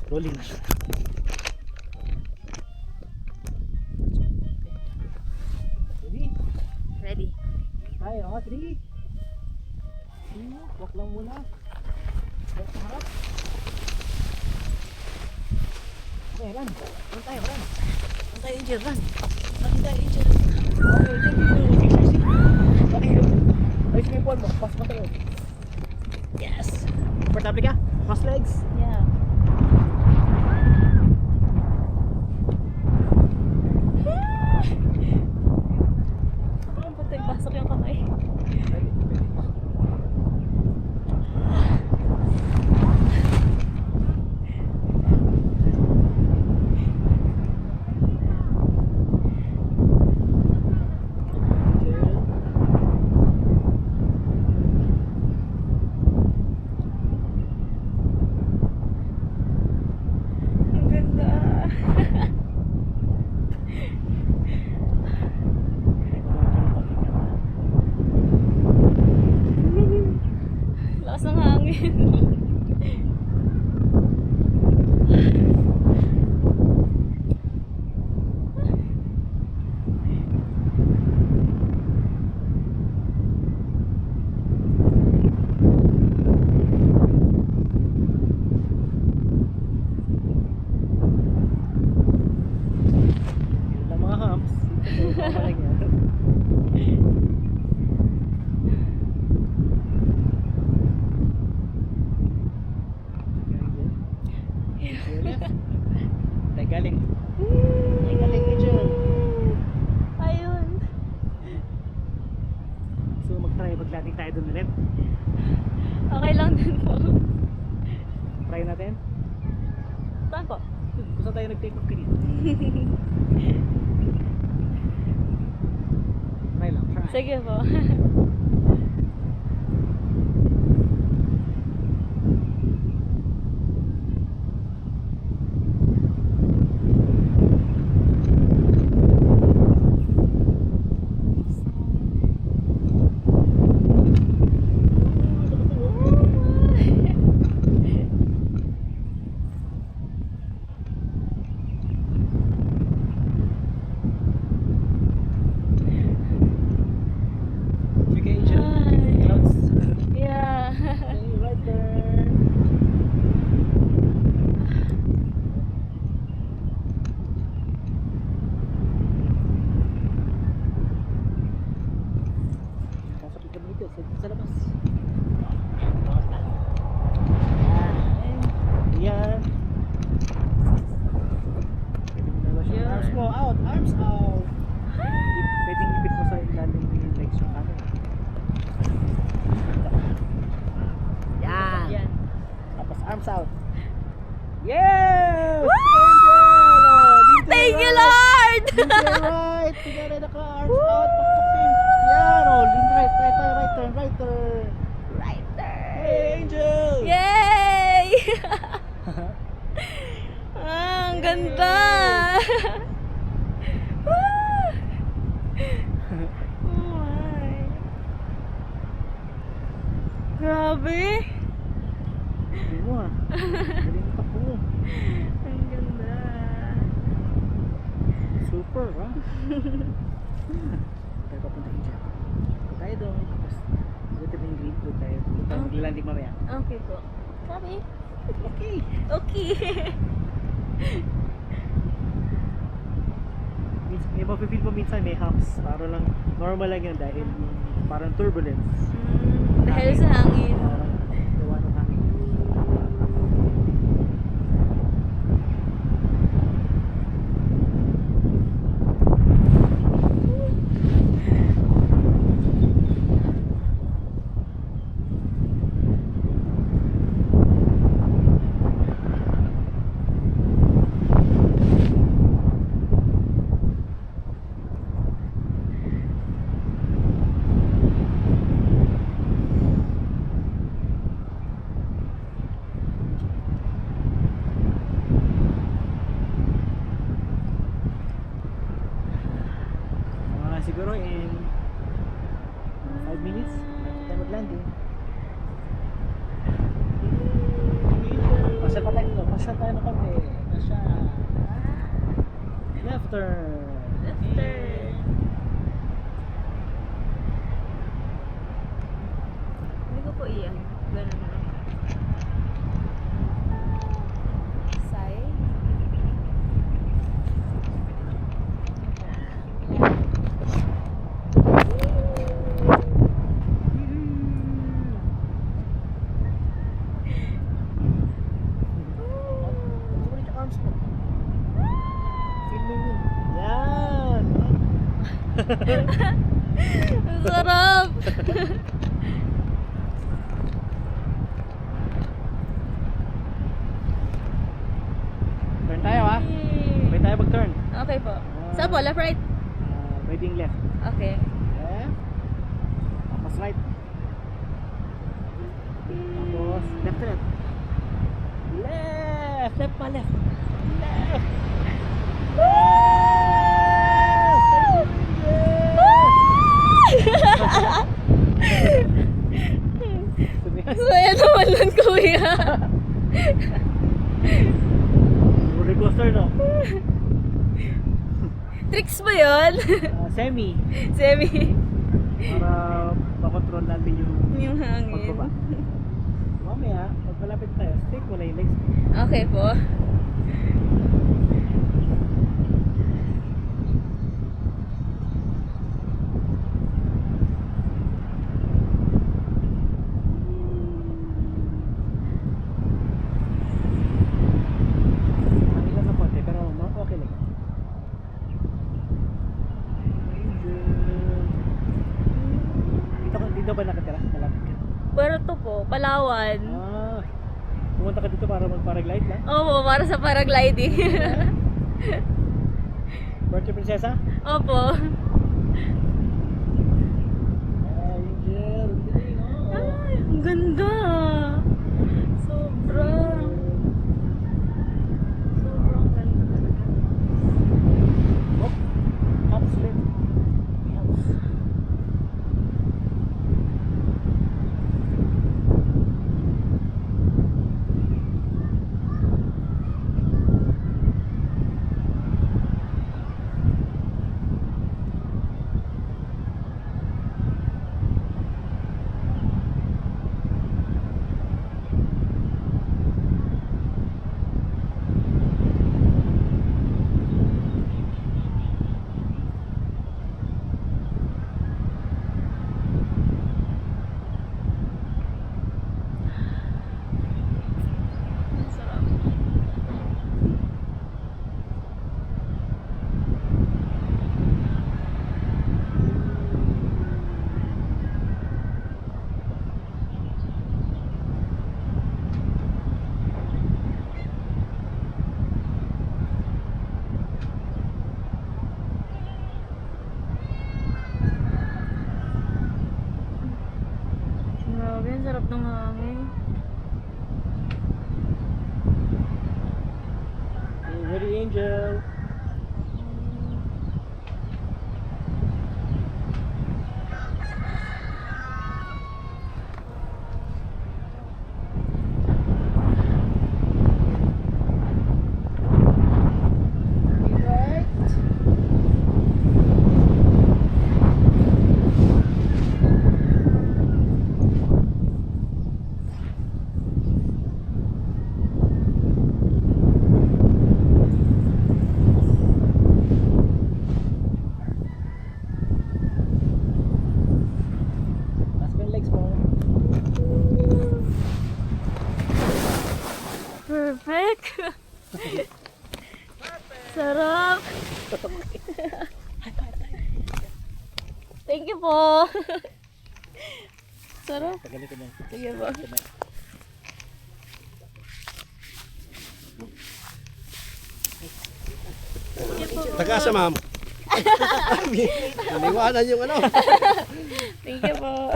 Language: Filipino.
Rolling na siya. Ready? Ready. Tayo, 3. Walk lang muna. Walk sa harap. Okay, run. Run tayo, run. Run tayo, Angel, run. Run tayo, Angel. Okay, thank you. Okay, ayos mo yung ball mo. Pass mo tayo. Yes! Komportable ka? Cross legs? Yeah. Ang patay, pasok yung kamay. Ang ganda. Lakas ng hangin. Yun lang mga humps. Ito pa lang yan. Tayo galing. Tayo galing, Angel. Ayun. So mag-landing tayo dun ulit. Okay lang din po. Try natin. Saan po? Kung saan tayo nag-take off kanina. Try lang, try. Sige po. Sige, Angel. Clouds. Yeah. Okay, right there. Pasok ka dito sa labas. Yan. Yan. Arms mo out, arms out. Pwedeng ipit mo sa ilalim yung legs yung camera. Yan. Yan. Tapos arms out. Yes! Woo! Angel! Oh, dito Thank you, right. Lord! Dito right. Tignan na ka, arms out. Pakpakin. Yan, oh. Lean right, right turn, right turn, right turn. Right there. Hey, Angel! Yay! Ang ganda! Woo! Oh my. Grabe! Hindi mo ah. Galing takbo mo. Ang ganda. Super, ha? Tayo papunta Angel. Punta tayo doon. Tapos, dito yung green. Doon tayo. Doon tayo maglalanding mamaya. Okay po. Sabi? Okay. Okay. May mapipil mo minsan may humps. Para lang, normal lang yan dahil parang turbulence. Dahil sa hangin. Parang gawa ng hangin. Siguro in 5 minutes, tayo mag-landing. Pasal pa tayo, no? Pas. Left tayo na kami. Nasya. Left turn. Left turn. Hindi ko po iyan. Ganun lang. Side. Balik yung arms mo. Filming mo. Yan. Ang sarap! Turn tayo ha. Sabay tayo mag-turn. Okay po. Saan po? Left, right? Pwedeng left. Okay. Left. Tapos right. Tapos left to left. Left! Left pa left. Left! Saya naman nun, kuya. Roller coaster no? Tricks ba yun? Semi. Semi. Para makontrol natin yung Yung hangin. pagbaba. Mamaya, pag malapit tayo, stick mo lang yung legs. Okay po. Ilan na konti, pero okay lang. Dito ba nakatira? Malapit ka? Puerto po, Palawan. Pumunta ka dito para mag-paraglide lang? Opo, para sa paragliding. Puerto Princesa? Opo. Angel, galing oh. Ay, ang ganda. Sobrang ganda talaga. Oh, hops ulit. Hops. Ang sarap. Grabe, ang sarap ng hangin. Ready, Angel? Right. Taas mo yung legs mo. Perfect. Sarap. Thank you po. Sarap. Tagalin ko na. Sige po. Taga sa ma'am. Naniwanan yung ano. Thank you po.